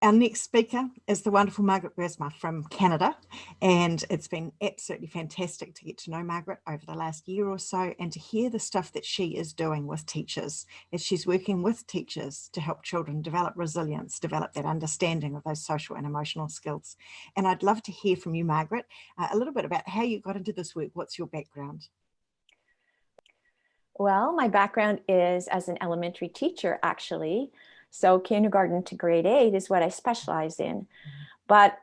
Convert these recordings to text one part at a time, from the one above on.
Our next speaker is the wonderful Margaret Boersma from Canada, and it's been absolutely fantastic to get to know Margaret over the last year or so and to hear the stuff that she is doing with teachers as she's working with teachers to help children develop resilience, develop that understanding of those social and emotional skills. And I'd love to hear from you, Margaret, a little bit about how you got into this work. What's your background? Well, my background is as an elementary teacher, actually. So kindergarten to grade 8 is what I specialize in. But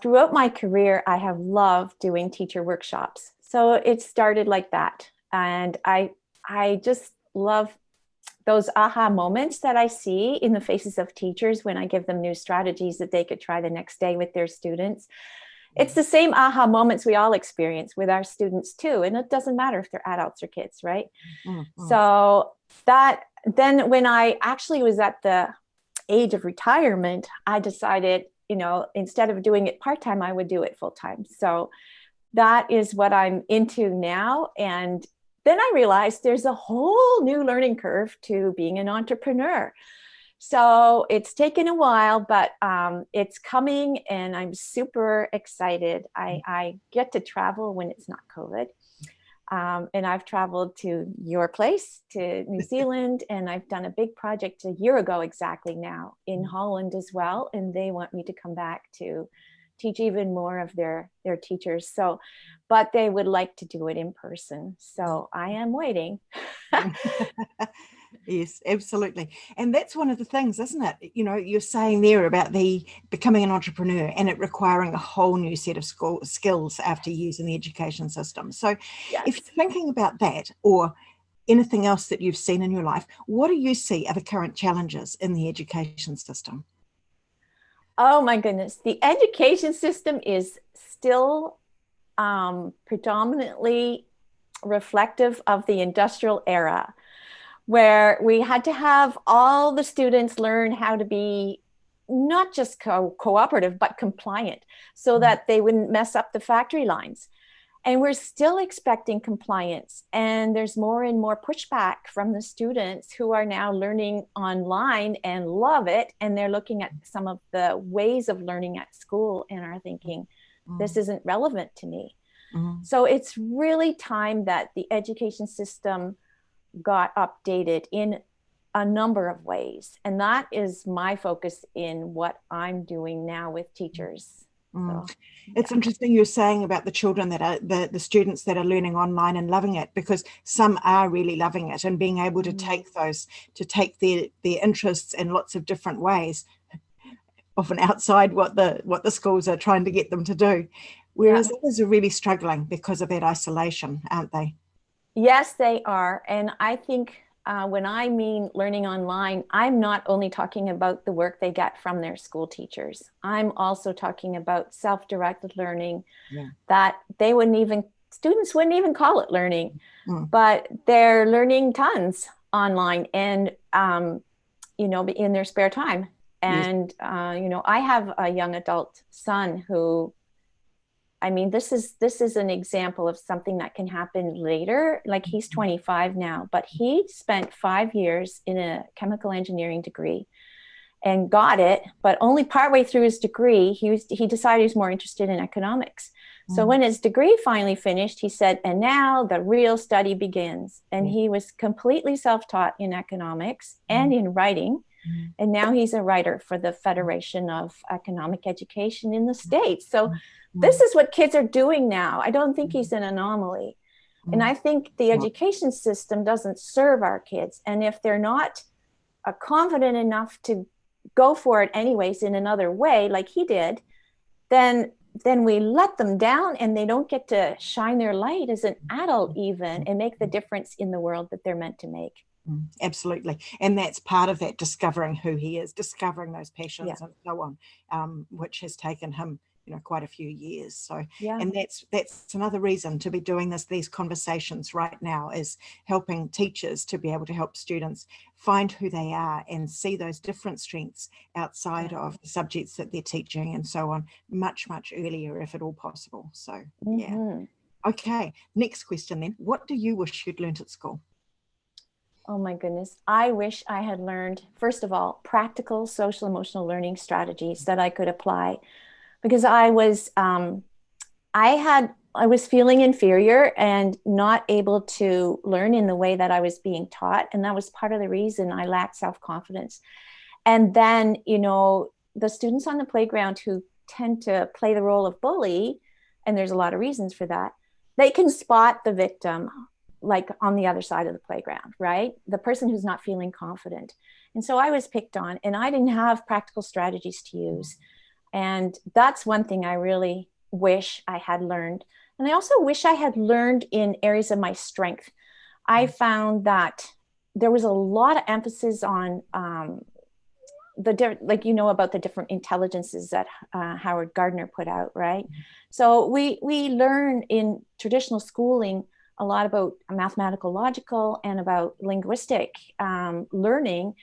throughout my career, I have loved doing teacher workshops. So it started like that. And I just love those aha moments that I see in the faces of teachers when I give them new strategies that they could try the next day with their students. It's the same aha moments we all experience with our students too. And it doesn't matter if they're adults or kids, right? Mm-hmm. So then when I actually was at the age of retirement, I decided, instead of doing it part-time, I would do it full-time. So that is what I'm into now. And then I realized there's a whole new learning curve to being an entrepreneur. So it's taken a while, but it's coming and I'm super excited. I get to travel when it's not COVID. And I've traveled to your place, to New Zealand, and I've done a big project a year ago exactly now in Holland as well. And they want me to come back to teach even more of their teachers. So, but they would like to do it in person. So I am waiting. Yes, absolutely. And that's one of the things, isn't it? You're saying there about the becoming an entrepreneur and it requiring a whole new set of skills after years in the education system. So yes. If you're thinking about that or anything else that you've seen in your life, what do you see are the current challenges in the education system? Oh my goodness. The education system is still predominantly reflective of the industrial era, where we had to have all the students learn how to be not just cooperative, but compliant so that they wouldn't mess up the factory lines. And we're still expecting compliance. And there's more and more pushback from the students who are now learning online and love it. And they're looking at some of the ways of learning at school and are thinking, this isn't relevant to me. So it's really time that the education system got updated in a number of ways. And that is my focus in what I'm doing now with teachers. So, it's interesting you're saying about the children that are the students that are learning online and loving it, because some are really loving it and being able to take their interests in lots of different ways, often outside what the schools are trying to get them to do. Whereas others are really struggling because of that isolation, aren't they? Yes, they are. And I think when I mean learning online, I'm not only talking about the work they get from their school teachers. I'm also talking about self-directed learning that students wouldn't even call it learning, but they're learning tons online and, in their spare time. And, I have a young adult son who, this is an example of something that can happen later. Like he's 25 now, but he spent 5 years in a chemical engineering degree and got it, but only partway through his degree, he decided he was more interested in economics. So when his degree finally finished, he said, and now the real study begins. And he was completely self-taught in economics and in writing. And now he's a writer for the Federation of Economic Education in the States. So this is what kids are doing now. I don't think he's an anomaly. And I think the education system doesn't serve our kids. And if they're not confident enough to go for it anyways in another way, like he did, then we let them down and they don't get to shine their light as an adult even and make the difference in the world that they're meant to make. Absolutely. And that's part of that, discovering who he is, discovering those passions and so on, which has taken him quite a few years. So and that's another reason to be doing these conversations right now, is helping teachers to be able to help students find who they are and see those different strengths outside of the subjects that they're teaching and so on much earlier if at all possible. So okay, next question then. What do you wish you'd learnt at school? Oh my goodness. I wish I had learned, first of all, practical social emotional learning strategies that I could apply, because I was feeling inferior and not able to learn in the way that I was being taught. And that was part of the reason I lacked self-confidence. And then, the students on the playground who tend to play the role of bully, and there's a lot of reasons for that, they can spot the victim like on the other side of the playground, right? The person who's not feeling confident. And so I was picked on, and I didn't have practical strategies to use. And that's one thing I really wish I had learned. And I also wish I had learned in areas of my strength. I found that there was a lot of emphasis on about the different intelligences that Howard Gardner put out, right? So we learn in traditional schooling a lot about mathematical, logical, and about linguistic learning.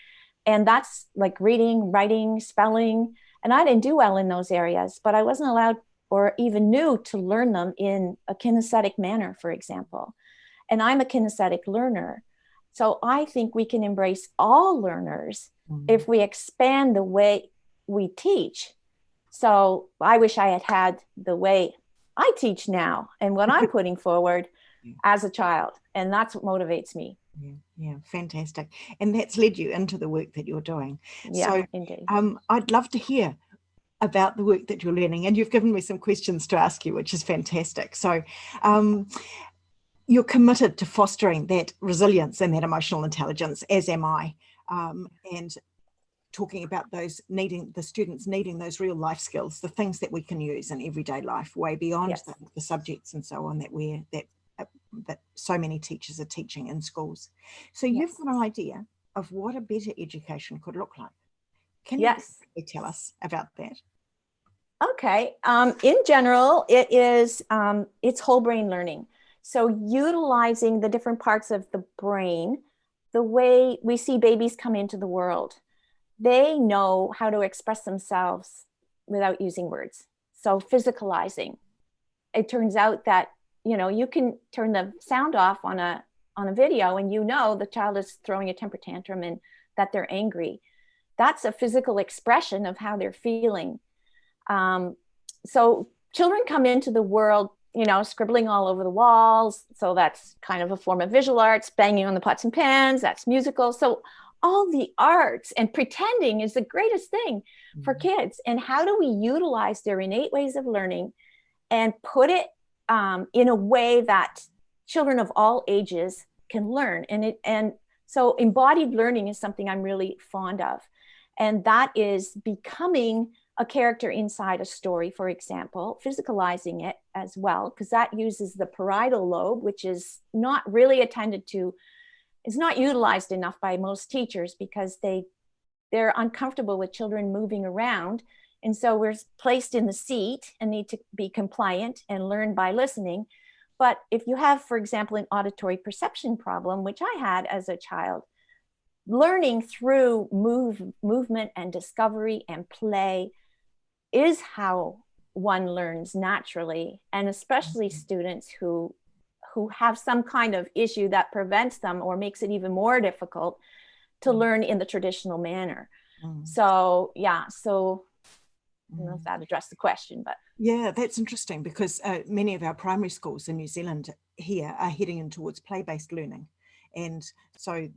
And that's like reading, writing, spelling. And I didn't do well in those areas, but I wasn't allowed or even knew to learn them in a kinesthetic manner, for example. And I'm a kinesthetic learner. So I think we can embrace all learners if we expand the way we teach. So I wish I had had the way I teach now and what I'm putting forward as a child. And that's what motivates me. Yeah, fantastic. And that's led you into the work that you're doing. Yeah, so indeed. I'd love to hear about the work that you're learning, and you've given me some questions to ask you, which is fantastic. So you're committed to fostering that resilience and that emotional intelligence, as am I, and talking about the students needing those real life skills, the things that we can use in everyday life, way beyond the subjects and so on that so many teachers are teaching in schools. So you've got an idea of what a better education could look like. Can you tell us about that? Okay. In general, it's whole brain learning. So utilizing the different parts of the brain, the way we see babies come into the world, they know how to express themselves without using words. So physicalizing. It turns out that, you can turn the sound off on a video and the child is throwing a temper tantrum and that they're angry. That's a physical expression of how they're feeling. So children come into the world, scribbling all over the walls. So that's kind of a form of visual arts, banging on the pots and pans, that's musical. So all the arts, and pretending is the greatest thing for kids. And how do we utilize their innate ways of learning and put it in a way that children of all ages can learn? And so embodied learning is something I'm really fond of. And that is becoming a character inside a story, for example, physicalizing it as well, because that uses the parietal lobe, which is not really attended to, is not utilized enough by most teachers because they're uncomfortable with children moving around. And so we're placed in the seat and need to be compliant and learn by listening. But if you have, for example, an auditory perception problem, which I had as a child, learning through movement and discovery and play is how one learns naturally. And especially students who have some kind of issue that prevents them or makes it even more difficult to learn in the traditional manner. So I don't know if that addressed the question, but. Yeah, that's interesting because many of our primary schools in New Zealand here are heading in towards play-based learning. And so,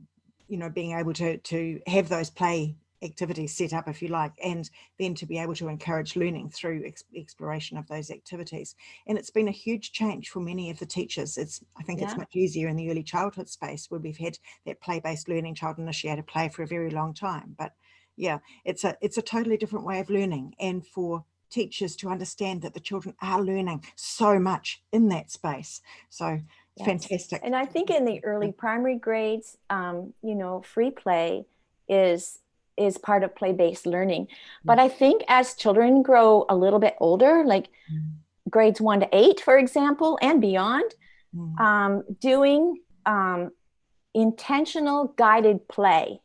being able to have those play activities set up, if you like, and then to be able to encourage learning through exploration of those activities. And it's been a huge change for many of the teachers. I think it's much easier in the early childhood space where we've had that play-based learning, child-initiated play for a very long time. But yeah, it's a totally different way of learning, and for teachers to understand that the children are learning so much in that space. So fantastic. And I think in the early primary grades, free play is part of play-based learning. But I think as children grow a little bit older, like grades 1 to 8, for example, and beyond, doing intentional guided play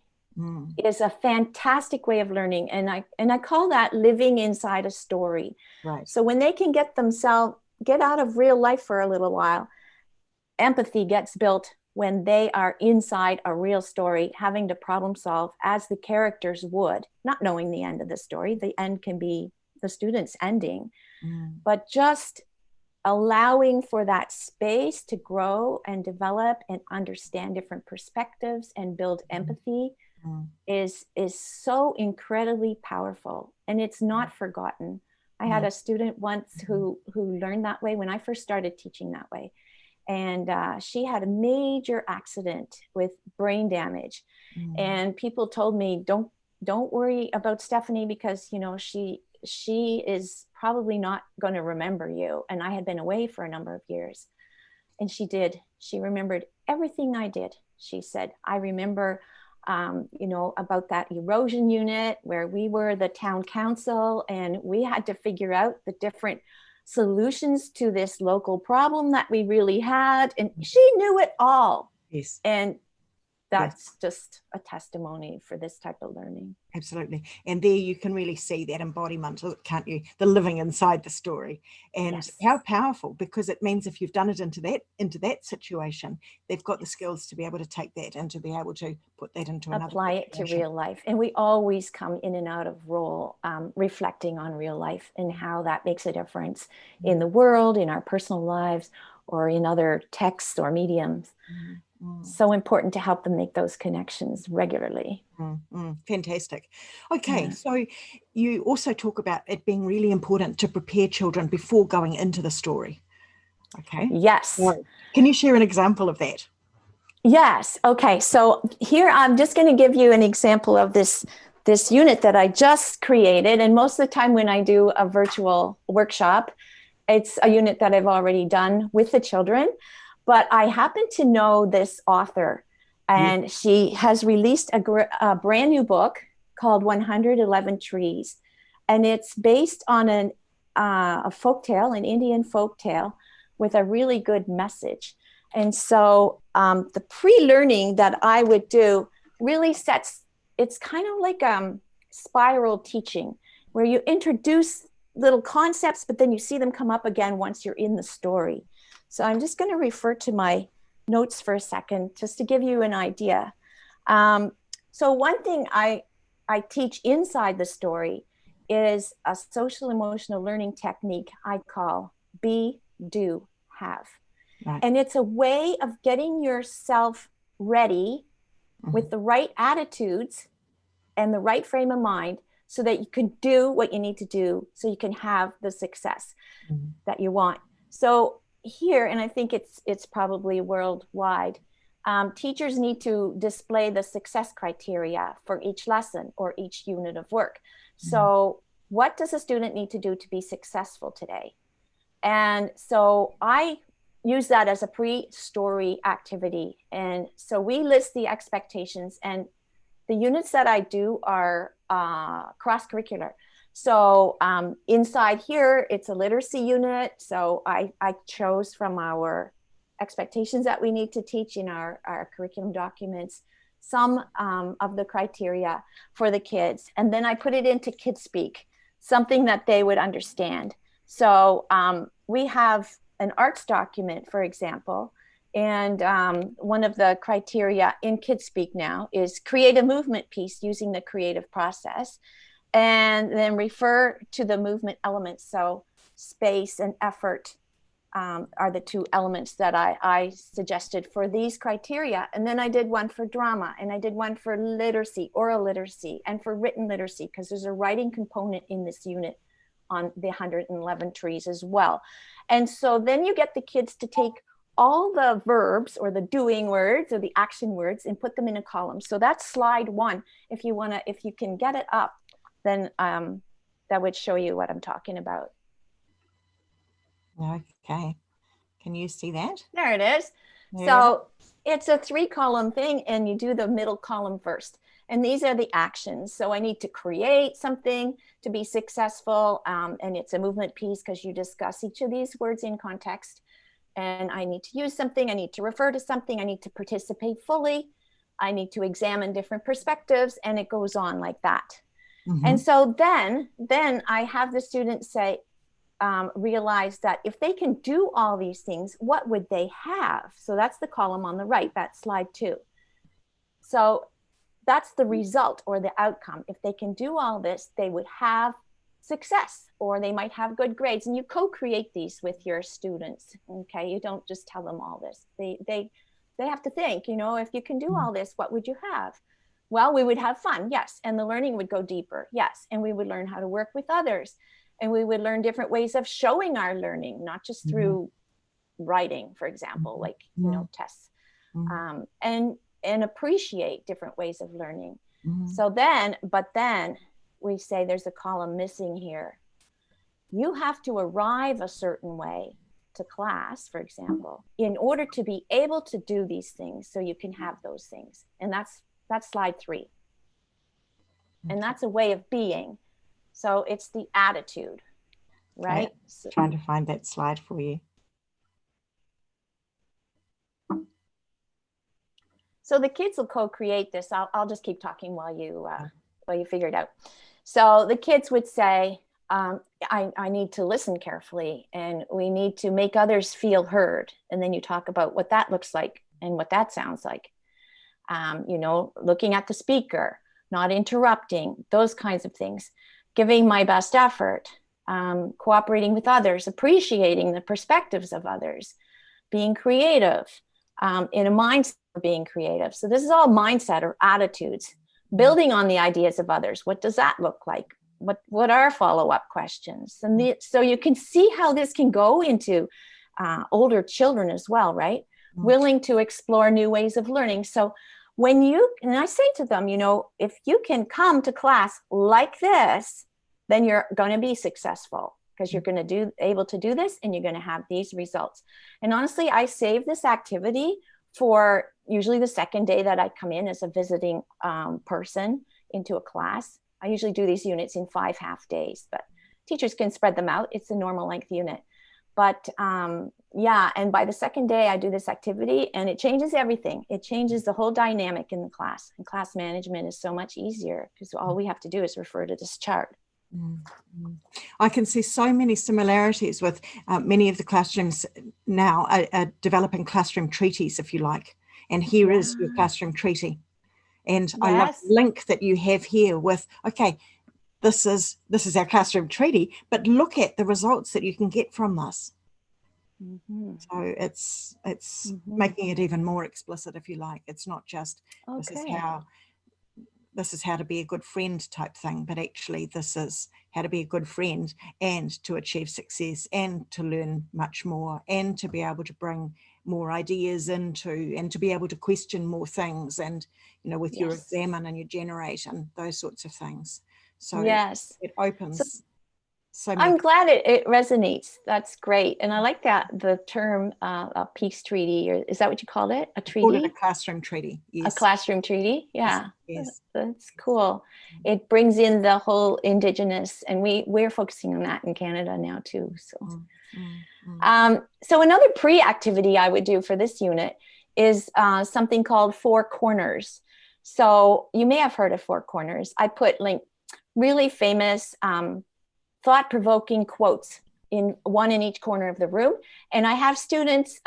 is a fantastic way of learning. And I call that living inside a story. Right. So when they can get out of real life for a little while, empathy gets built when they are inside a real story, having to problem solve as the characters would, not knowing the end of the story. The end can be the student's ending, but just allowing for that space to grow and develop and understand different perspectives and build empathy is so incredibly powerful, and it's not forgotten. I had a student once who learned that way when I first started teaching that way. And she had a major accident with brain damage. And people told me, don't worry about Stephanie, because, you know, she is probably not going to remember you. And I had been away for a number of years. And she did. She remembered everything I did. She said, I remember, you know, about that erosion unit where we were the town council and we had to figure out the different solutions to this local problem that we really had. And she knew it all. Yes. And that's just a testimony for this type of learning. Absolutely. And there you can really see that embodiment, can't you? The living inside the story. And how powerful, because it means if you've done it into that situation, they've got the skills to be able to take that and to be able to put that into another apply it to real life. And we always come in and out of role, reflecting on real life and how that makes a difference in the world, in our personal lives, or in other texts or mediums. So important to help them make those connections regularly. Fantastic. Okay, so you also talk about it being really important to prepare children before going into the story. Okay. Yes. So, can you share an example of that? Yes. Okay. So here I'm just going to give you an example of this unit that I just created. And most of the time when I do a virtual workshop, it's a unit that I've already done with the children. But I happen to know this author, and she has released a brand new book called 111 Treaties. And it's based on a folktale, an Indian folktale with a really good message. And so the pre-learning that I would do really it's kind of like spiral teaching, where you introduce little concepts, but then you see them come up again once you're in the story. So I'm just going to refer to my notes for a second, just to give you an idea. So one thing I teach inside the story is a social emotional learning technique I call be, do, have. Right. And it's a way of getting yourself ready with the right attitudes and the right frame of mind so that you can do what you need to do so you can have the success that you want. So here, and I think it's probably worldwide, teachers need to display the success criteria for each lesson or each unit of work. So what does a student need to do to be successful today? And so I use that as a pre-story activity. And so we list the expectations, and the units that I do are cross-curricular. So inside here, it's a literacy unit. So I chose from our expectations that we need to teach in our curriculum documents, some of the criteria for the kids. And then I put it into Kids Speak, something that they would understand. So we have an arts document, for example, and one of the criteria in Kids Speak now is create a movement piece using the creative process, and then refer to the movement elements. So space and effort are the two elements that I suggested for these criteria. And then I did one for drama, and I did one for literacy, oral literacy, and for written literacy, because there's a writing component in this unit on the 111 trees as well. And so then you get the kids to take all the verbs or the doing words or the action words and put them in a column. So that's slide one. If you can get it up, then that would show you what I'm talking about. Okay. Can you see that? There it is. Yeah. So it's a 3-column thing, and you do the middle column first. And these are the actions. So I need to create something to be successful. And it's a movement piece because you discuss each of these words in context. And I need to use something. I need to refer to something. I need to participate fully. I need to examine different perspectives. And it goes on like that. And so then I have the student say, realize that if they can do all these things, what would they have? So that's the column on the right, that's slide 2. So that's the result or the outcome. If they can do all this, they would have success, or they might have good grades. And you co-create these with your students. Okay, you don't just tell them all this. They have to think, you know, if you can do all this, what would you have? Well, we would have fun, yes, and the learning would go deeper, yes, and we would learn how to work with others, and we would learn different ways of showing our learning, not just through writing, for example, like, you know, tests, and appreciate different ways of learning. So then, but then we say there's a column missing here. You have to arrive a certain way to class, for example, in order to be able to do these things, so you can have those things. And that's slide 3. And that's a way of being. So it's the attitude, right? Okay. Trying to find that slide for you. So the kids will co-create this. I'll just keep talking while you figure it out. So the kids would say, I need to listen carefully, and we need to make others feel heard. And then you talk about what that looks like and what that sounds like. You know, looking at the speaker, not interrupting, those kinds of things, giving my best effort, cooperating with others, appreciating the perspectives of others, being creative, in a mindset of being creative. So this is all mindset or attitudes, building on the ideas of others. What does that look like? What are follow-up questions? And so you can see how this can go into older children as well, right? Willing to explore new ways of learning. So and I say to them, you know, if you can come to class like this, then you're going to be successful, because you're going to able to do this, and you're going to have these results. And honestly, I save this activity for usually the second day that I come in as a visiting person into a class. I usually do these units in 5 half days, but teachers can spread them out. It's a normal length unit. But yeah, and by the second day I do this activity, and it changes everything. It changes the whole dynamic in the class. And class management is so much easier, because all we have to do is refer to this chart. I can see so many similarities with many of the classrooms now are developing classroom treaties, if you like. And here is your classroom treaty. And I love the link that you have here with, okay, this is our classroom treaty, but look at the results that you can get from this. So it's making it even more explicit, if you like. It's not just this is how to be a good friend type thing, but actually this is how to be a good friend and to achieve success and to learn much more and to be able to bring more ideas into, and to be able to question more things, and, you know, with your examine and your generate and those sorts of things. So it opens. So I'm glad it resonates. That's great. And I like that, the term a peace treaty, or is that what you called it? A treaty? Called it a classroom treaty. Yes. A classroom treaty. Yeah. Yes. That's cool. It brings in the whole Indigenous, and we're focusing on that in Canada now too. So, so another pre-activity I would do for this unit is something called 4 corners. So you may have heard of 4 corners. I put like really famous thought-provoking quotes in each corner of the room. And I have students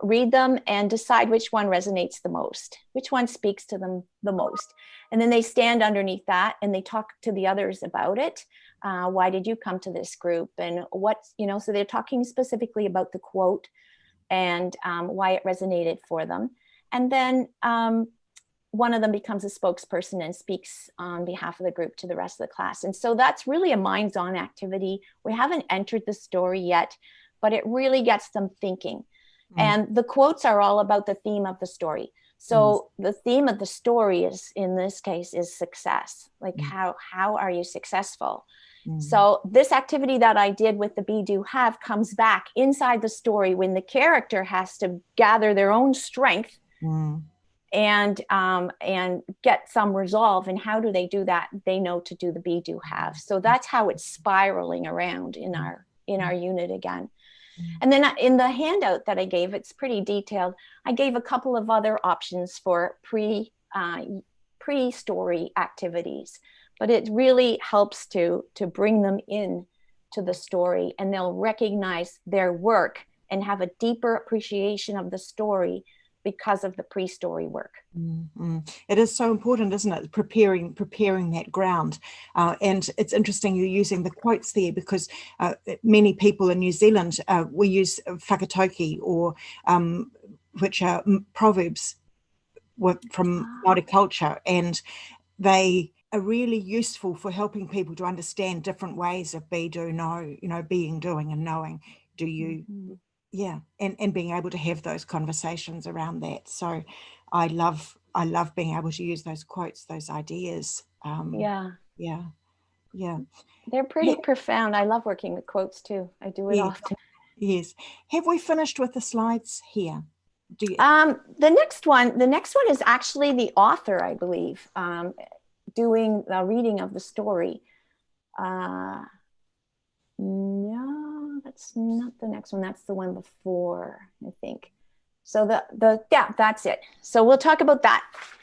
read them and decide which one resonates the most, which one speaks to them the most. And then they stand underneath that and they talk to the others about it. Why did you come to this group? And what, you know, so they're talking specifically about the quote and why it resonated for them. And then one of them becomes a spokesperson and speaks on behalf of the group to the rest of the class. And so that's really a minds-on activity. We haven't entered the story yet, but it really gets them thinking. And the quotes are all about the theme of the story. So the theme of the story is, in this case, is success. Like how are you successful? So this activity that I did with the Be, Do, Have comes back inside the story when the character has to gather their own strength and get some resolve. And how do they do that? They know to do the Be, Do, Have. So that's how it's spiraling around in our unit again. And then in the handout that I gave, it's pretty detailed. I gave a couple of other options for pre-story activities, but it really helps to bring them in to the story, and they'll recognize their work and have a deeper appreciation of the story because of the pre-story work. Mm-hmm. It is so important, isn't it? Preparing that ground. And it's interesting you're using the quotes there, because many people in New Zealand, we use whakatoki, or which are proverbs from Māori culture, and they are really useful for helping people to understand different ways of be, do, know, being, doing, and knowing. Do you, yeah, and being able to have those conversations around that. So I love being able to use those quotes, those ideas. Yeah. They're pretty profound. I love working with quotes too. I do it often. Yes. Have we finished with the slides here? The next one is actually the author, I believe, doing the reading of the story. No, that's not the next one. That's the one before, I think. So that's it. So we'll talk about that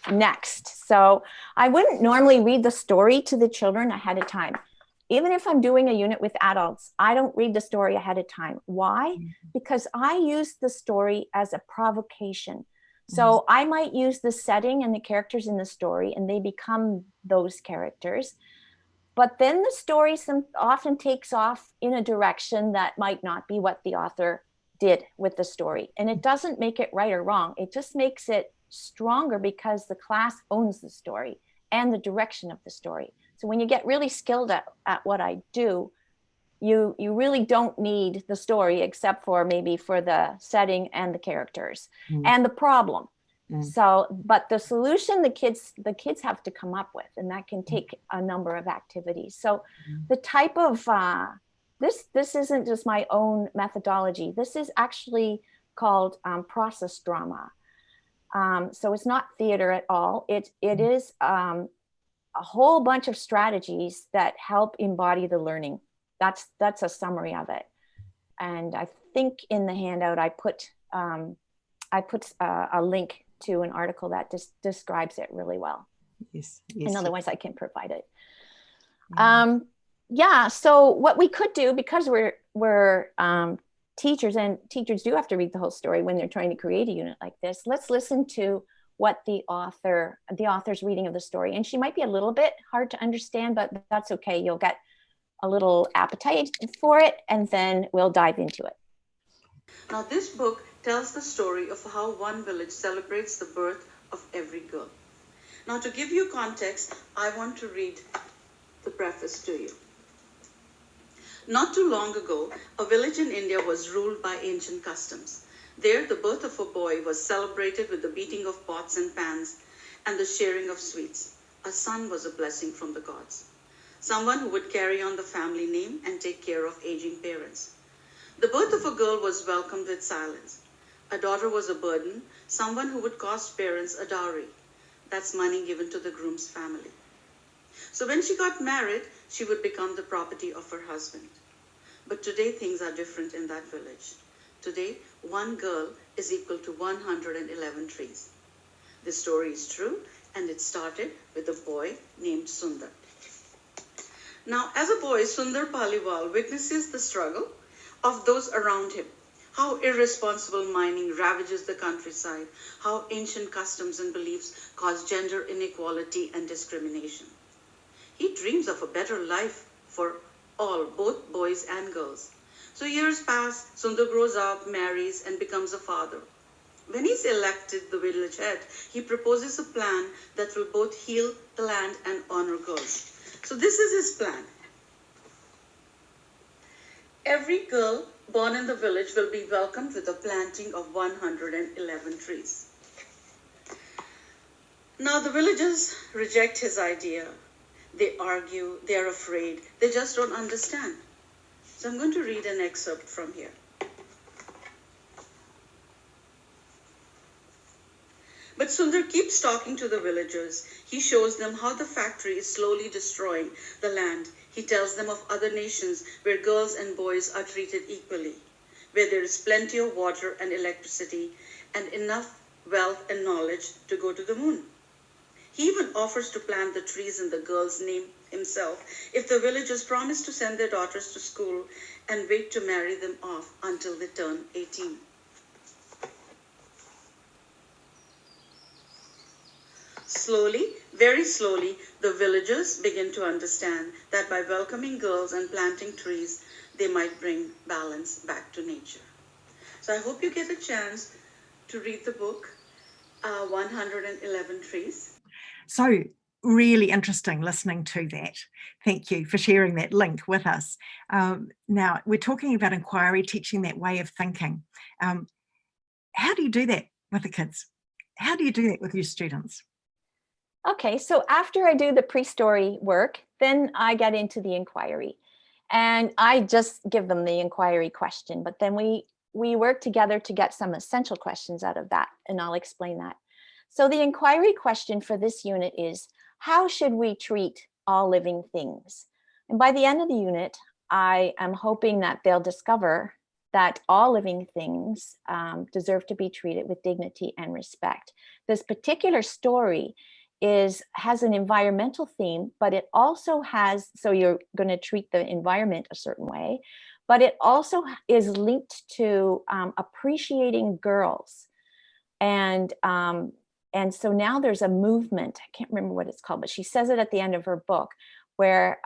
next. So I wouldn't normally read the story to the children ahead of time. Even if I'm doing a unit with adults, I don't read the story ahead of time. Why? Because I use the story as a provocation. So I might use the setting and the characters in the story, and they become those characters. But then the story often takes off in a direction that might not be what the author did with the story. And it doesn't make it right or wrong. It just makes it stronger because the class owns the story and the direction of the story. So when you get really skilled at what I do, you really don't need the story except for maybe for the setting and the characters and the problem. So, but the solution the kids have to come up with, and that can take a number of activities. So the type of, this isn't just my own methodology. This is actually called process drama. So it's not theater at all. It is a whole bunch of strategies that help embody the learning. That's a summary of it. And I think in the handout I put a link to an article that describes it really well. Yes. And otherwise I can provide it. So what we could do, because we're teachers, and teachers do have to read the whole story when they're trying to create a unit like this, let's listen to what the author's reading of the story. And she might be a little bit hard to understand, but that's okay. You'll get a little appetite for it, and then we'll dive into it. Now, this book tells the story of how one village celebrates the birth of every girl. Now, to give you context, I want to read the preface to you. Not too long ago, a village in India was ruled by ancient customs. There, the birth of a boy was celebrated with the beating of pots and pans and the sharing of sweets. A son was a blessing from the gods, someone who would carry on the family name and take care of aging parents. The birth of a girl was welcomed with silence. A daughter was a burden, someone who would cost parents a dowry. That's money given to the groom's family. So when she got married, she would become the property of her husband. But today things are different in that village. Today, one girl is equal to 111 trees. This story is true, and it started with a boy named Sundar. Now, as a boy, Sundar Paliwal witnesses the struggle of those around him, how irresponsible mining ravages the countryside, how ancient customs and beliefs cause gender inequality and discrimination. He dreams of a better life for all, both boys and girls. So years pass, Sundar grows up, marries, and becomes a father. When he's elected the village head, he proposes a plan that will both heal the land and honor girls. So this is his plan. Every girl born in the village will be welcomed with a planting of 111 trees. Now the villagers reject his idea. They argue, they are afraid, they just don't understand. So I'm going to read an excerpt from here. But Sundar keeps talking to the villagers. He shows them how the factory is slowly destroying the land. He tells them of other nations where girls and boys are treated equally, where there is plenty of water and electricity and enough wealth and knowledge to go to the moon. He even offers to plant the trees in the girl's name himself if the villagers promise to send their daughters to school and wait to marry them off until they turn 18. Slowly, very slowly, the villagers begin to understand that by welcoming girls and planting trees, they might bring balance back to nature. So I hope you get a chance to read the book, 111 Trees. So really interesting listening to that. Thank you for sharing that link with us. Now, we're talking about inquiry, teaching that way of thinking. How do you do that with the kids? How do you do that with your students? Okay, so after I do the pre-story work, then I get into the inquiry. And I just give them the inquiry question, but then we work together to get some essential questions out of that, and I'll explain that. So the inquiry question for this unit is, how should we treat all living things? And by the end of the unit, I am hoping that they'll discover that all living things deserve to be treated with dignity and respect. This particular story has an environmental theme, but it also has, so you're going to treat the environment a certain way, but it also is linked to appreciating girls. And so now there's a movement, I can't remember what it's called, but she says it at the end of her book, where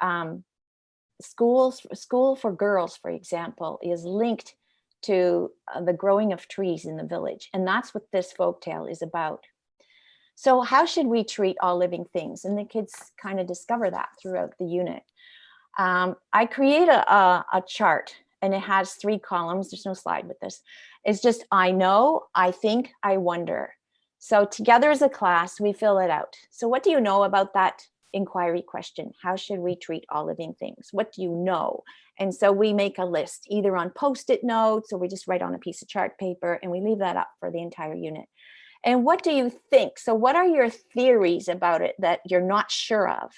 school for girls, for example, is linked to the growing of trees in the village. And that's what this folktale is about. So how should we treat all living things? And the kids kind of discover that throughout the unit. I create a chart, and it has 3 columns. There's no slide with this. It's just, I know, I think, I wonder. So together as a class, we fill it out. So what do you know about that inquiry question? How should we treat all living things? What do you know? And so we make a list, either on Post-it notes, or we just write on a piece of chart paper, and we leave that up for the entire unit. And what do you think? So what are your theories about it that you're not sure of?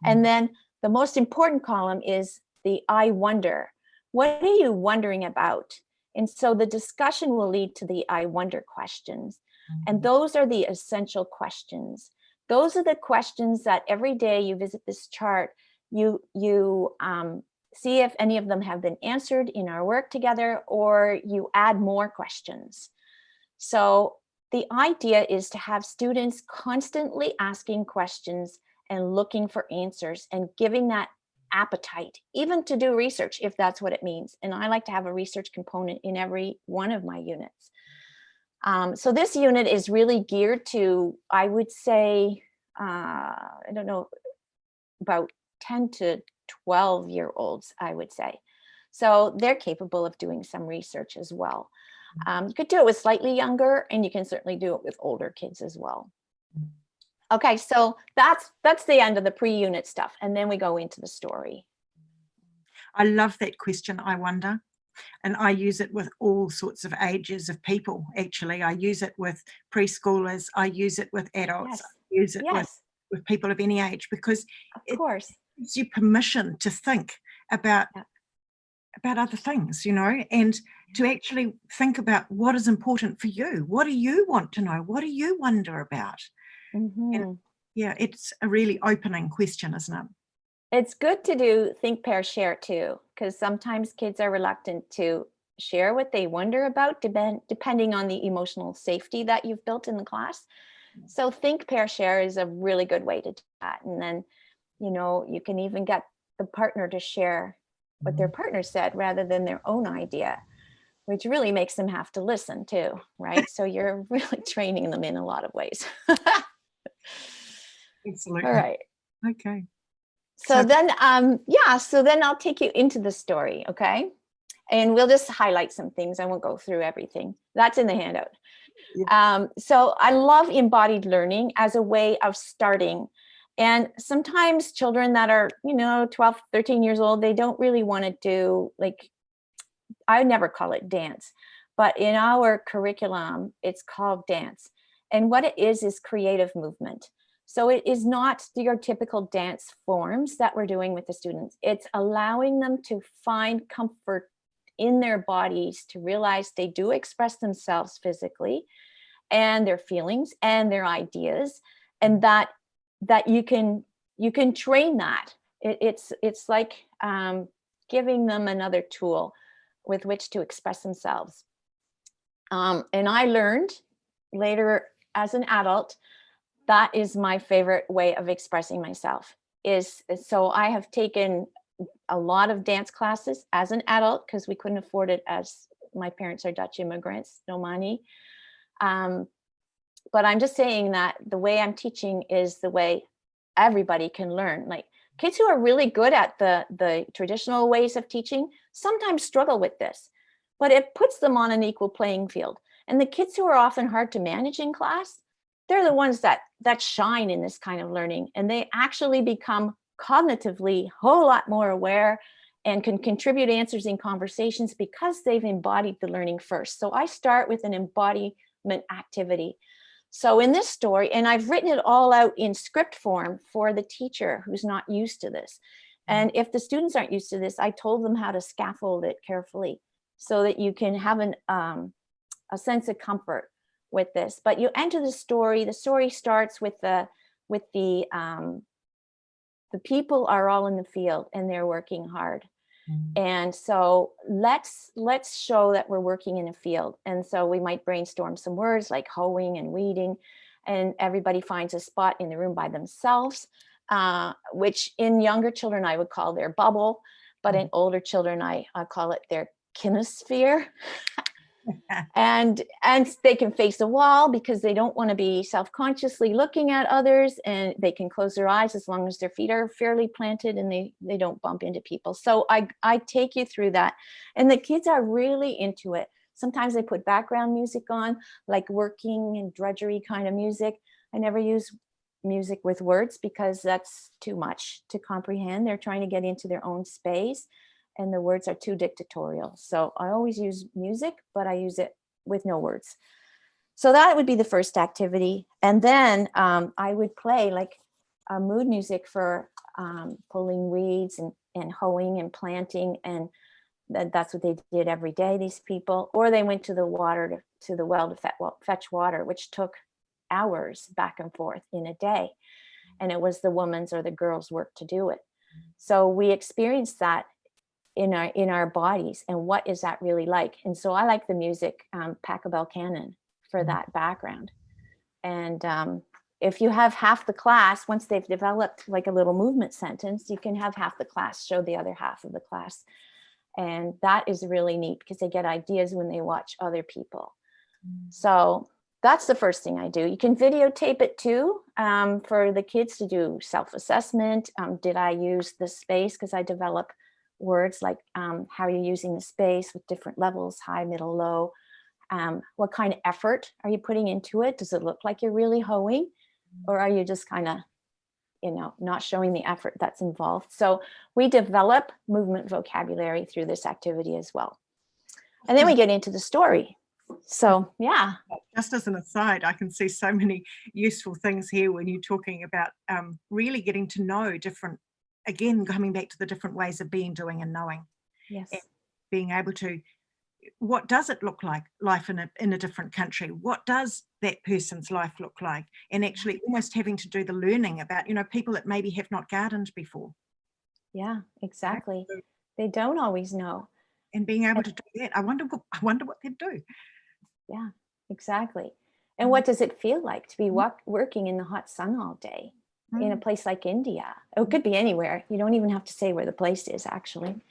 And then the most important column is the I wonder. What are you wondering about? And so the discussion will lead to the I wonder questions. And those are the essential questions. Those are the questions that every day you visit this chart, you see if any of them have been answered in our work together, or you add more questions. So the idea is to have students constantly asking questions and looking for answers and giving that appetite, even to do research, if that's what it means. And I like to have a research component in every one of my units. So this unit is really geared to, I would say, I don't know, about 10 to 12-year-olds, I would say. So they're capable of doing some research as well. You could do it with slightly younger, and you can certainly do it with older kids as well. Okay, so that's the end of the pre-unit stuff, and then we go into the story. I love that question, I wonder. And I use it with all sorts of ages of people, actually. I use it with preschoolers, I use it with adults, Yes. I use it with people of any age, because of course, it gives you permission to think about other things, you know, and to actually think about what is important for you. What do you want to know? What do you wonder about? And yeah, it's a really opening question, isn't it? It's good to do think, pair, share too, because sometimes kids are reluctant to share what they wonder about, depending on the emotional safety that you've built in the class. So think, pair, share is a really good way to do that. And then, you know, you can even get the partner to share what their partner said rather than their own idea, which really makes them have to listen too, right? So you're really training them in a lot of ways. Absolutely. All right. Okay. So then, so then I'll take you into the story, okay? And we'll just highlight some things. I won't go through everything. That's in the handout. Yeah. So I love embodied learning as a way of starting. And sometimes children that are, 12, 13 years old, they don't really want to do, like, I never call it dance, but in our curriculum, it's called dance. And what it is creative movement. So it is not your typical dance forms that we're doing with the students. It's allowing them to find comfort in their bodies, to realize they do express themselves physically and their feelings and their ideas, and that that you can train that. It's like giving them another tool with which to express themselves. And I learned later as an adult, that is my favorite way of expressing myself. So I have taken a lot of dance classes as an adult because we couldn't afford it, as my parents are Dutch immigrants, no money. But I'm just saying that the way I'm teaching is the way everybody can learn. Like kids who are really good at the traditional ways of teaching sometimes struggle with this, but it puts them on an equal playing field. And the kids who are often hard to manage in class, they're the ones that shine in this kind of learning, and they actually become cognitively a whole lot more aware and can contribute answers in conversations because they've embodied the learning first. So I start with an embodiment activity. So in this story, and I've written it all out in script form for the teacher who's not used to this. And if the students aren't used to this, I told them how to scaffold it carefully so that you can have a sense of comfort with this. But you enter the story. The story starts with the people are all in the field and they're working hard. And so let's show that we're working in a field. And so we might brainstorm some words like hoeing and weeding, and everybody finds a spot in the room by themselves, which in younger children I would call their bubble, but in older children I call it their kinesphere. And they can face a wall because they don't want to be self-consciously looking at others, and they can close their eyes as long as their feet are fairly planted and they don't bump into people. So I take you through that, and the kids are really into it. Sometimes they put background music on, like working and drudgery kind of music. I never use music with words because that's too much to comprehend. They're trying to get into their own space, and the words are too dictatorial. So I always use music, but I use it with no words. So that would be the first activity. And then I would play like mood music for pulling weeds and hoeing and planting. And that's what they did every day, these people. Or they went to the well to fetch water, which took hours back and forth in a day. And it was the woman's or the girl's work to do it. So we experienced that in our bodies, and what is that really like? And so I like the music, Pachelbel Canon, for that background. And if you have half the class, once they've developed like a little movement sentence, you can have half the class show the other half of the class. And that is really neat because they get ideas when they watch other people. So that's the first thing I do. You can videotape it too, for the kids to do self-assessment. Did I use the space? Because I develop words like how you're using the space with different levels, high, middle, low. What kind of effort are you putting into it? Does it look like you're really hoeing, or are you just kind of, not showing the effort that's involved? So we develop movement vocabulary through this activity as well. And then we get into the story. So, yeah. Just as an aside, I can see so many useful things here when you're talking about really getting to know different, again, coming back to the different ways of being, doing, and knowing. Yes. And being able to, what does it look like, life in a different country? What does that person's life look like? And actually almost having to do the learning about, people that maybe have not gardened before. Yeah, exactly. They don't always know. And being able to do that, I wonder what they'd do. Yeah, exactly. And what does it feel like to be working in the hot sun all day? In a place like India? It could be anywhere. You don't even have to say where the place is, actually.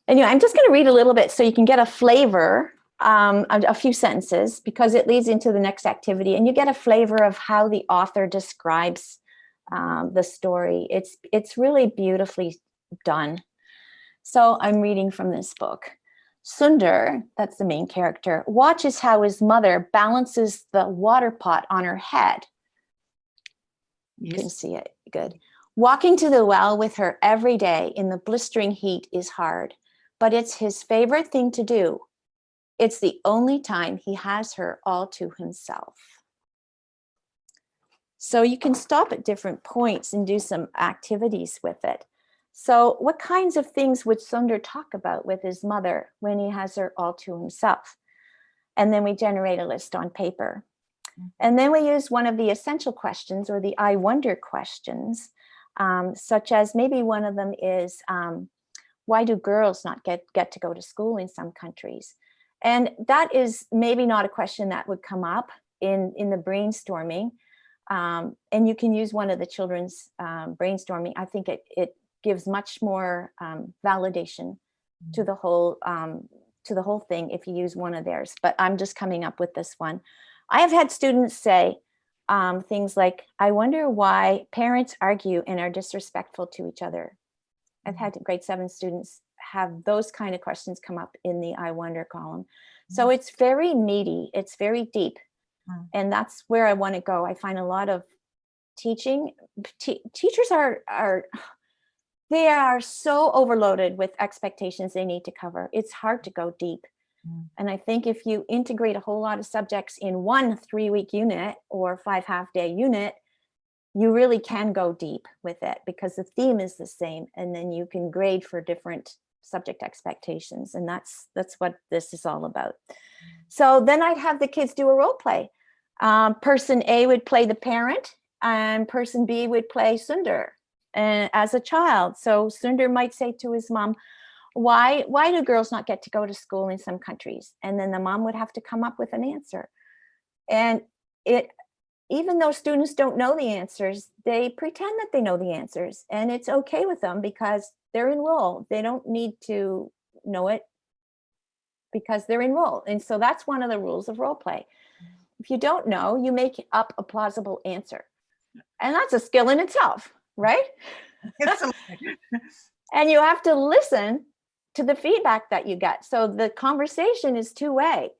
Anyway, I'm just going to read a little bit so you can get a flavor, a few sentences, because it leads into the next activity, and you get a flavor of how the author describes the story. It's really beautifully done. So I'm reading from this book. Sundar, that's the main character, watches how his mother balances the water pot on her head. You can see it good. Walking to the well with her every day in the blistering heat is hard, but it's his favorite thing to do. It's the only time he has her all to himself. So you can stop at different points and do some activities with it. So what kinds of things would Sundar talk about with his mother when he has her all to himself? And then we generate a list on paper. And then we use one of the essential questions, or the I wonder questions, such as maybe one of them is, why do girls not get to go to school in some countries? And that is maybe not a question that would come up in the brainstorming. And you can use one of the children's brainstorming. I think it gives much more validation to the whole thing if you use one of theirs. But I'm just coming up with this one. I have had students say things like, I wonder why parents argue and are disrespectful to each other. I've had grade 7 students have those kind of questions come up in the I wonder column. So it's very meaty, it's very deep. And that's where I want to go. I find a lot of teachers they are so overloaded with expectations they need to cover. It's hard to go deep. And I think if you integrate a whole lot of subjects in one 3-week unit or 5 half-day unit, you really can go deep with it because the theme is the same. And then you can grade for different subject expectations. And that's what this is all about. So then I'd have the kids do a role play. Person A would play the parent and person B would play Sundar as a child. So Sundar might say to his mom, why do girls not get to go to school in some countries? And then the mom would have to come up with an answer. And even though students don't know the answers, they pretend that they know the answers, and it's okay with them because they're enrolled. They don't need to know it because they're enrolled. And so that's one of the rules of role play. If you don't know, you make up a plausible answer. And that's a skill in itself, right? And you have to listen to the feedback that you get. So the conversation is two-way.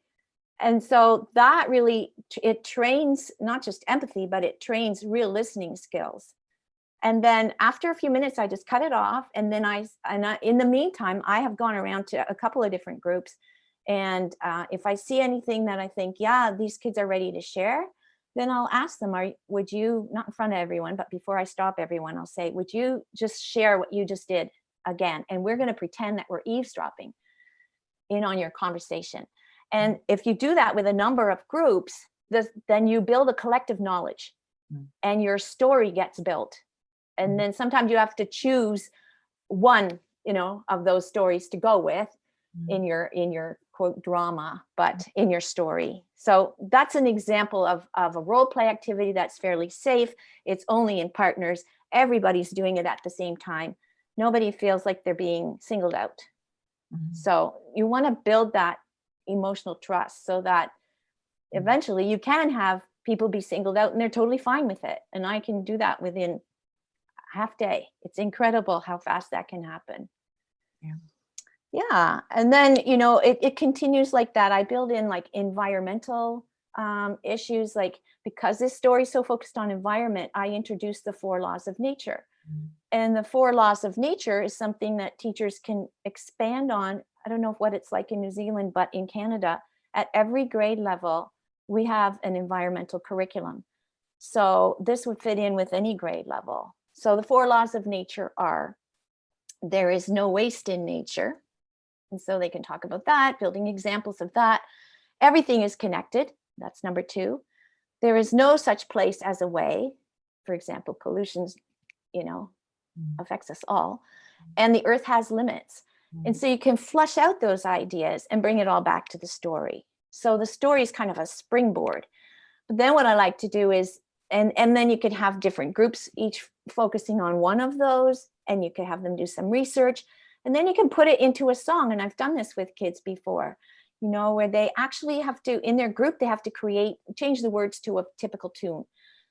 And so that really, it trains not just empathy, but it trains real listening skills. And then after a few minutes, I just cut it off. And then in the meantime, I have gone around to a couple of different groups. And if I see anything that I think, yeah, these kids are ready to share, then I'll ask them, would you, not in front of everyone, but before I stop everyone, I'll say, would you just share what you just did again? And we're going to pretend that we're eavesdropping in on your conversation. And if you do that with a number of groups, then you build a collective knowledge and your story gets built. And then sometimes you have to choose one, of those stories to go with in your quote drama, but in your story. So that's an example of a role play activity that's fairly safe. It's only in partners. Everybody's doing it at the same time. Nobody feels like they're being singled out. So you want to build that emotional trust so that eventually you can have people be singled out and they're totally fine with it. And I can do that within half day. It's incredible how fast that can happen. Yeah. And then, it continues like that. I build in like environmental issues, like because this story is so focused on environment, I introduce the 4 laws of nature. And the 4 laws of nature is something that teachers can expand on. I don't know what it's like in New Zealand, but in Canada, at every grade level, we have an environmental curriculum. So this would fit in with any grade level. So the 4 laws of nature are, there is no waste in nature. And so they can talk about that, building examples of that. Everything is connected. That's number 2. There is no such place as a way. For example, pollution, affects us all. And the earth has limits. And so you can flesh out those ideas and bring it all back to the story. So the story is kind of a springboard. But then what I like to do is, and then you could have different groups, each focusing on one of those, and you could have them do some research. And then you can put it into a song. And I've done this with kids before, where they actually have to, in their group, they have to change the words to a typical tune.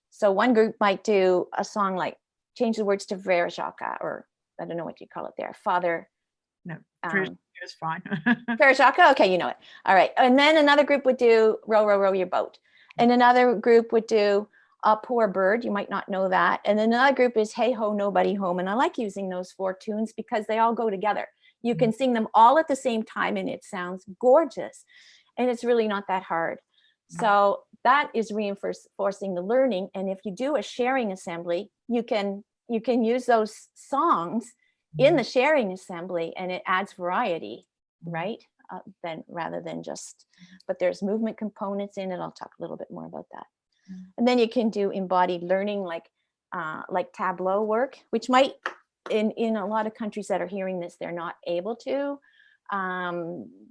So one group might do a song like, change the words to Frère Jacques, or I don't know what you call it there, Father. No, it's fine. Frère Jacques, okay, you know it. All right. And then another group would do Row, Row, Row Your Boat. And another group would do Poor Bird. You might not know that. And then another group is Hey Ho, Nobody Home. And I like using those 4 tunes because they all go together. You can sing them all at the same time and it sounds gorgeous. And it's really not that hard. So that is reinforcing the learning. And if you do a sharing assembly, you can use those songs in the sharing assembly, and it adds variety, right? Then rather than just, but there's movement components in it. I'll talk a little bit more about that. And then you can do embodied learning, like tableau work, which might, in a lot of countries that are hearing this, they're not able to,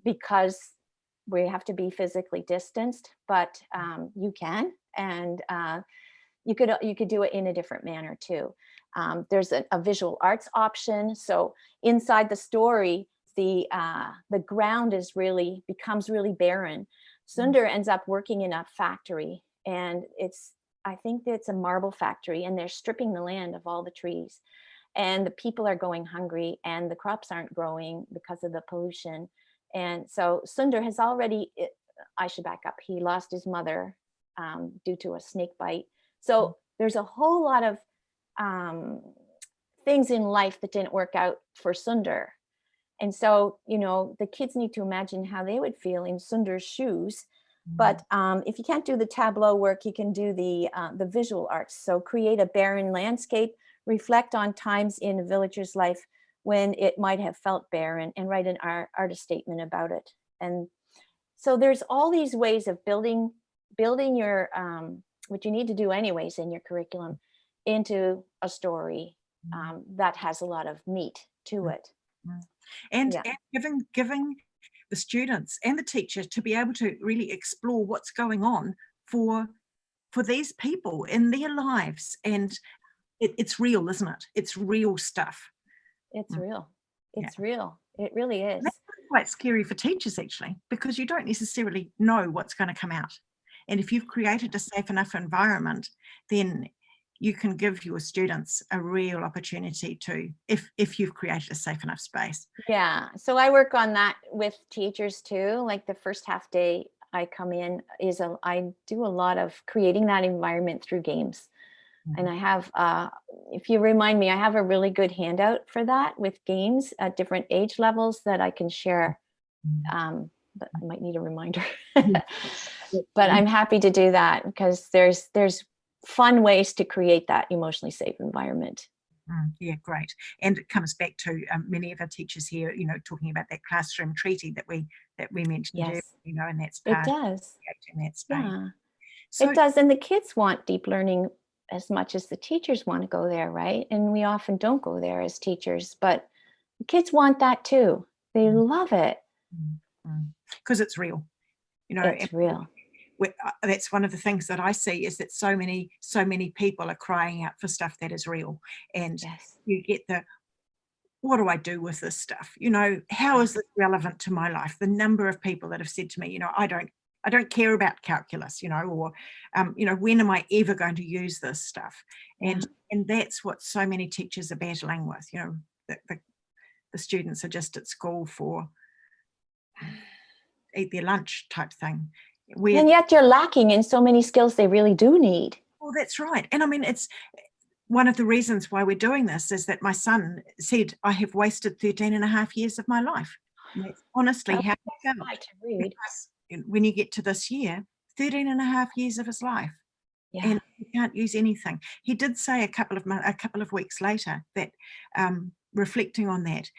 because we have to be physically distanced, but you can, and you could do it in a different manner too. There's a visual arts option. So inside the story, the ground becomes really barren. Sundar ends up working in a factory, and I think it's a marble factory, and they're stripping the land of all the trees, and the people are going hungry, and the crops aren't growing because of the pollution. And so Sundar has already, I should back up, he lost his mother due to a snake bite. So there's a whole lot of things in life that didn't work out for Sundar. And so, the kids need to imagine how they would feel in Sundar's shoes. But if you can't do the tableau work, you can do the visual arts. So create a barren landscape, reflect on times in a villager's life when it might have felt barren, and write an artist statement about it. And so there's all these ways of building your, what you need to do anyways in your curriculum, into a story that has a lot of meat to it. And giving the students and the teacher to be able to really explore what's going on for these people in their lives. And it's real, isn't it? It's real stuff. It's real. It's real. It really is. That's quite scary for teachers, actually, because you don't necessarily know what's going to come out. And if you've created a safe enough environment, then you can give your students a real opportunity to, if you've created a safe enough space. Yeah, so I work on that with teachers too. Like the first half day I come in I do a lot of creating that environment through games. And I have, if you remind me, I have a really good handout for that with games at different age levels that I can share. But I might need a reminder. But I'm happy to do that, because there's fun ways to create that emotionally safe environment. Yeah, great. And it comes back to many of our teachers here, talking about that classroom treaty that we mentioned. Yes, and that's part it does. In that space. Yeah, so, it does. And the kids want deep learning as much as the teachers want to go there, right? And we often don't go there as teachers, but the kids want that too. They love it. Because it's real. It's real. That's one of the things that I see, is that so many people are crying out for stuff that is real. And you get what do I do with this stuff? How is this relevant to my life? The number of people that have said to me, I don't care about calculus, or when am I ever going to use this stuff? And that's what so many teachers are battling with. The students are just at school for eat their lunch type thing. And yet you're lacking in so many skills they really do need. Well, that's right. And I mean, it's one of the reasons why we're doing this is that my son said, I have wasted 13 and a half years of my life. And that's honestly how I felt. To read. Because when you get to this year, 13 and a half years of his life, and he can't use anything. He did say a couple of weeks later that, reflecting on that,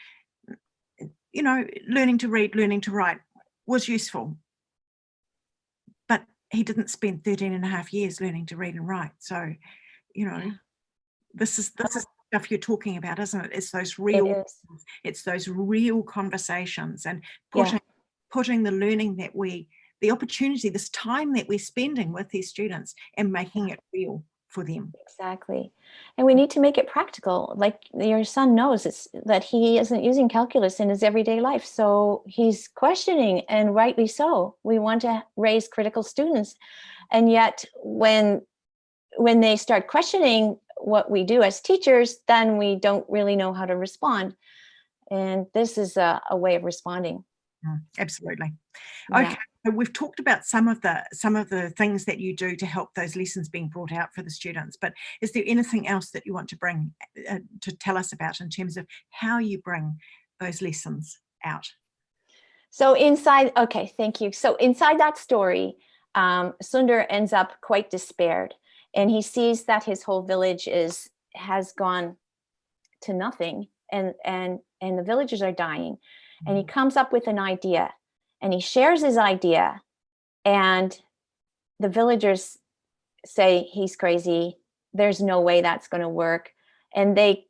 learning to read, learning to write was useful, but he didn't spend 13 and a half years learning to read and write. So, this is stuff you're talking about, isn't it? It's those real, it's those real conversations, and putting the learning that the opportunity, this time that we're spending with these students, and making it real for them. Exactly. And we need to make it practical. Like your son knows that he isn't using calculus in his everyday life. So he's questioning, and rightly so. We want to raise critical students. And yet when they start questioning what we do as teachers, then we don't really know how to respond. And this is a way of responding. Absolutely. Okay. So we've talked about some of the things that you do to help those lessons being brought out for the students, but is there anything else that you want to bring to tell us about in terms of how you bring those lessons out? So thank you. So inside that story, Sundar ends up quite despaired, and he sees that his whole village has gone to nothing, and the villagers are dying. And he comes up with an idea, and he shares his idea, and the villagers say he's crazy. There's no way that's going to work. And they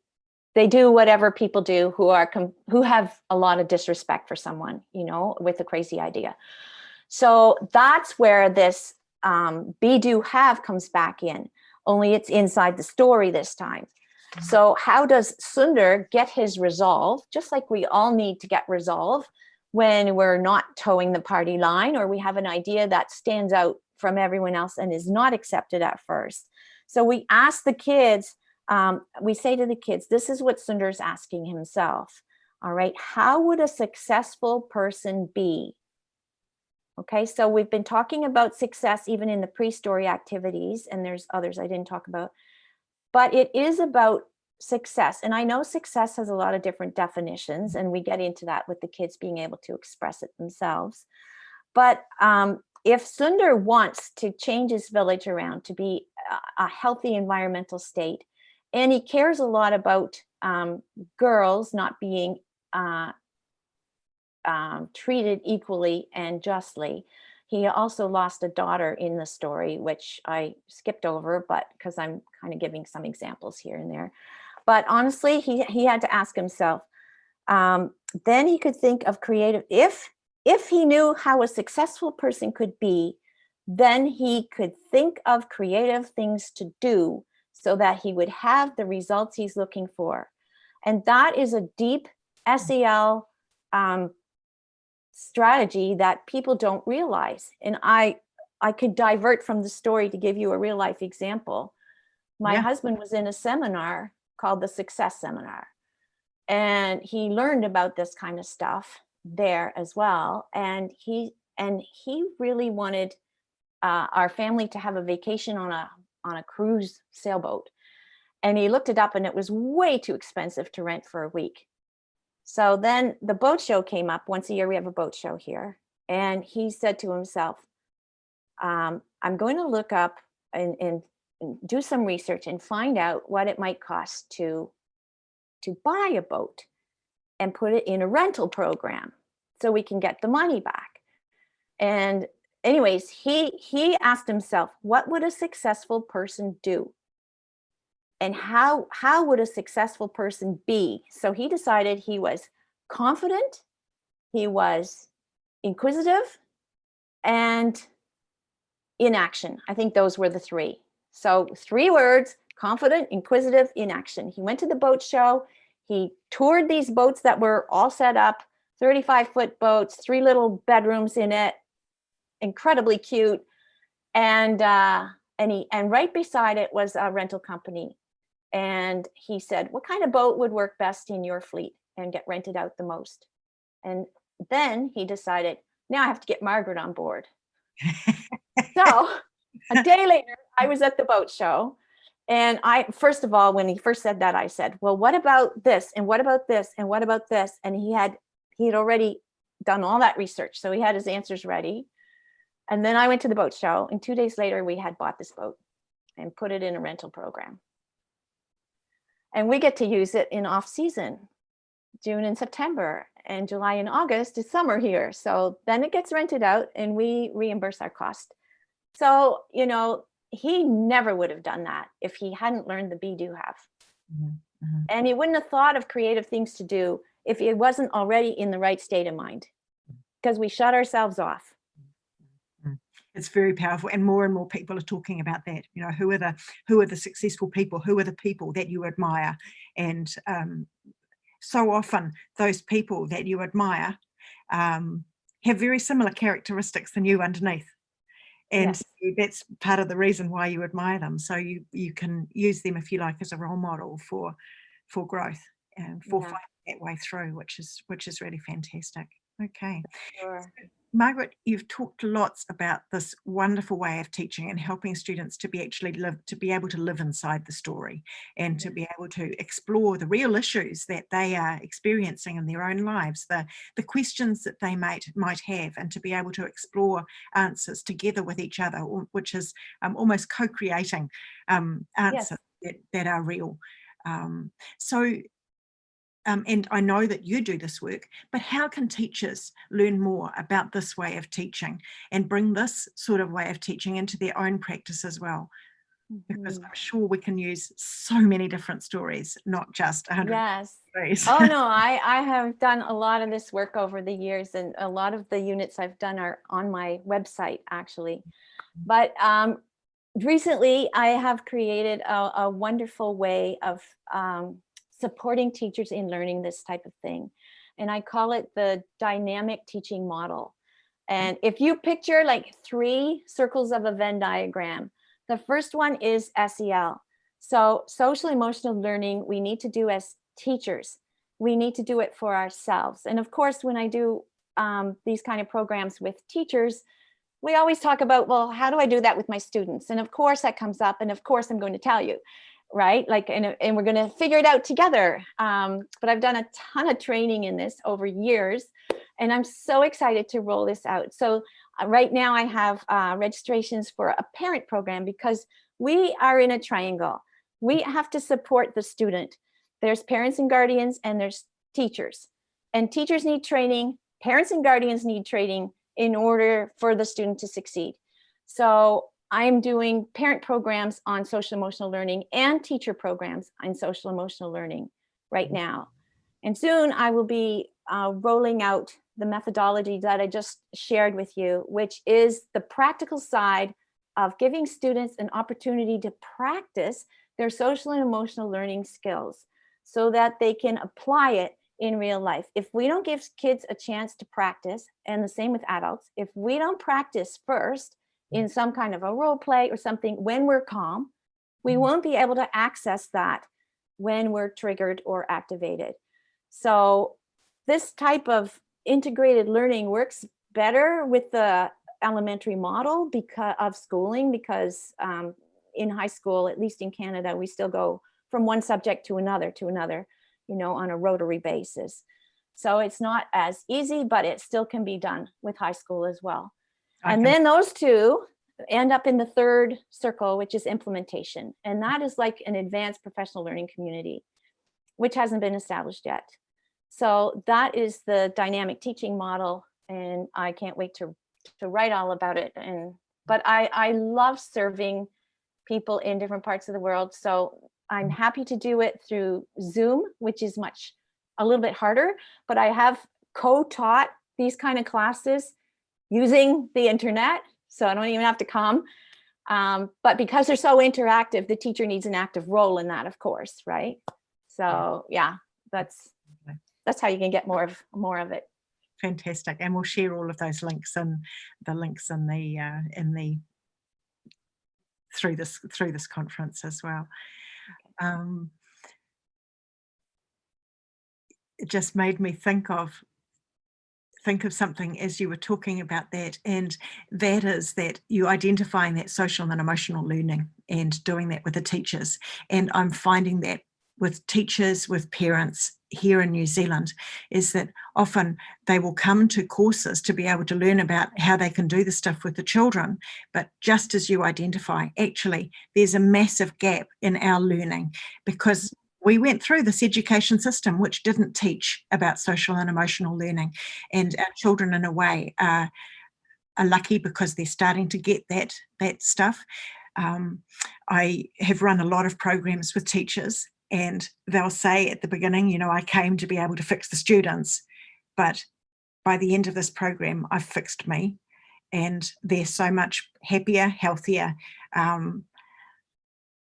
do whatever people do who have a lot of disrespect for someone, you know, with a crazy idea. So that's where this be, do, have comes back in, only it's inside the story this time. So how does Sundar get his resolve? Just like we all need to get resolve when we're not towing the party line, or we have an idea that stands out from everyone else and is not accepted at first. So we ask the kids, we say to the kids, this is what Sundar's asking himself. All right, how would a successful person be? Okay, so we've been talking about success even in the pre-story activities, and there's others I didn't talk about, but it is about success. And I know success has a lot of different definitions, and we get into that with the kids being able to express it themselves. But if Sundar wants to change his village around to be a healthy environmental state, and he cares a lot about girls not being treated equally and justly. He also lost a daughter in the story, which I skipped over, but because I'm kind of giving some examples here and there. But honestly, he had to ask himself, then he could think of creative, if he knew how a successful person could be, then he could think of creative things to do so that he would have the results he's looking for. And that is a deep SEL strategy that people don't realize. And I could divert from the story to give you a real life example. My husband was in a seminar called the Success Seminar, and he learned about this kind of stuff there as well. And he really wanted our family to have a vacation on a cruise sailboat. And he looked it up, and it was way too expensive to rent for a week. So then the boat show came up. Once a year we have a boat show here. And he said to himself, I'm going to look up and do some research and find out what it might cost to buy a boat and put it in a rental program so we can get the money back. And anyways, he asked himself, what would a successful person do? And how would a successful person be? So he decided he was confident, he was inquisitive, and in action. I think those were the three. So 3 words: confident, inquisitive, in action. He went to the boat show. He toured these boats that were all set up, 35-foot boats, 3 little bedrooms in it, incredibly cute. And right beside it was a rental company. And he said, what kind of boat would work best in your fleet and get rented out the most? And then he decided, now I have to get Margaret on board. So a day later, I was at the boat show. And first of all, when he first said that, I said, well, what about this? And what about this? And what about this? And he had already done all that research. So he had his answers ready. And then I went to the boat show. And 2 days later, we had bought this boat and put it in a rental program. And we get to use it in off season, June and September, and July and August is summer here. So then it gets rented out and we reimburse our cost. So, you know, he never would have done that if he hadn't learned the be, do, have. Mm-hmm. And he wouldn't have thought of creative things to do if he wasn't already in the right state of mind, because we shut ourselves off. It's very powerful, and more people are talking about that. You know, who are the successful people? Who are the people that you admire? And so often those people that you admire have very similar characteristics than you underneath, and yes. So that's part of the reason why you admire them. So you can use them, if you like, as a role model for growth and for finding that way through, which is really fantastic. Okay. Sure. So, Margaret, you've talked lots about this wonderful way of teaching and helping students to be able to live inside the story and to be able to explore the real issues that they are experiencing in their own lives, the questions that they might have, and to be able to explore answers together with each other, which is almost co-creating answers that are real. So and I know that you do this work, but how can teachers learn more about this way of teaching and bring this sort of way of teaching into their own practice as well? Because I'm sure we can use so many different stories, not just 100 stories. Oh no, I have done a lot of this work over the years, and a lot of the units I've done are on my website actually. But recently I have created a wonderful way of supporting teachers in learning this type of thing. And I call it the dynamic teaching model. And if you picture like 3 circles of a Venn diagram, the first one is SEL. So social emotional learning, we need to do as teachers. We need to do it for ourselves. And of course, when I do these kind of programs with teachers, we always talk about, well, how do I do that with my students? And of course that comes up, and of course I'm going to tell you, right? Like, and we're going to figure it out together. But I've done a ton of training in this over years, and I'm so excited to roll this out. So right now I have registrations for a parent program, because we are in a triangle. We have to support the student. There's parents and guardians, and there's teachers. And teachers need training. Parents and guardians need training in order for the student to succeed. So I'm doing parent programs on social emotional learning and teacher programs on social emotional learning right now. And soon I will be rolling out the methodology that I just shared with you, which is the practical side of giving students an opportunity to practice their social and emotional learning skills so that they can apply it in real life. If we don't give kids a chance to practice, and the same with adults, if we don't practice first in some kind of a role play or something when we're calm, we won't be able to access that when we're triggered or activated. So this type of integrated learning works better with the elementary model because of schooling, because in high school, at least in Canada, we still go from one subject to another, you know, on a rotary basis. So it's not as easy, but it still can be done with high school as well. Okay. And then those two end up in the third circle, which is implementation. And that is like an advanced professional learning community, which hasn't been established yet. So that is the dynamic teaching model. And I can't wait to write all about it. But I love serving people in different parts of the world. So I'm happy to do it through Zoom, which is a little bit harder, but I have co-taught these kind of classes using the internet, so I don't even have to come. But because they're so interactive, the teacher needs an active role in that, of course, right? So yeah, that's how you can get more of it. Fantastic, and we'll share all of those links and the links in the through this conference as well. It just made me think of something as you were talking about that, and that is that you identifying that social and emotional learning and doing that with the teachers. And I'm finding that with teachers, with parents here in New Zealand, is that often they will come to courses to be able to learn about how they can do the stuff with the children. But just as you identify, actually, there's a massive gap in our learning, because we went through this education system which didn't teach about social and emotional learning. And our children, in a way, are lucky because they're starting to get that stuff. I have run a lot of programs with teachers, and they'll say at the beginning, you know, I came to be able to fix the students, but by the end of this program, I've fixed me, and they're so much happier, healthier,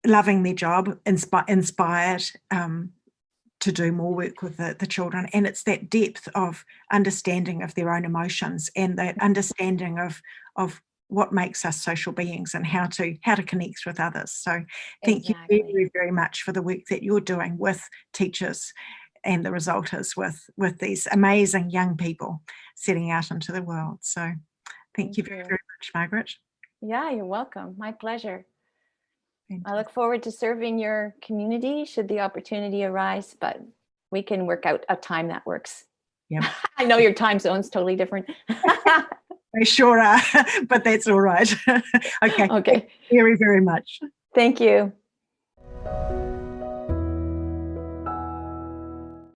loving their job, inspired to do more work with the children. And it's that depth of understanding of their own emotions and that understanding of what makes us social beings and how to connect with others. So thank you very, very much for the work that you're doing with teachers and the result is with these amazing young people setting out into the world. So thank you very, very much, Margaret. Yeah, you're welcome. My pleasure. Fantastic. I look forward to serving your community should the opportunity arise, but we can work out a time that works. Yep. I know your time zone's totally different. They sure are, but that's all right. Okay. Okay. Very, very much. Thank you.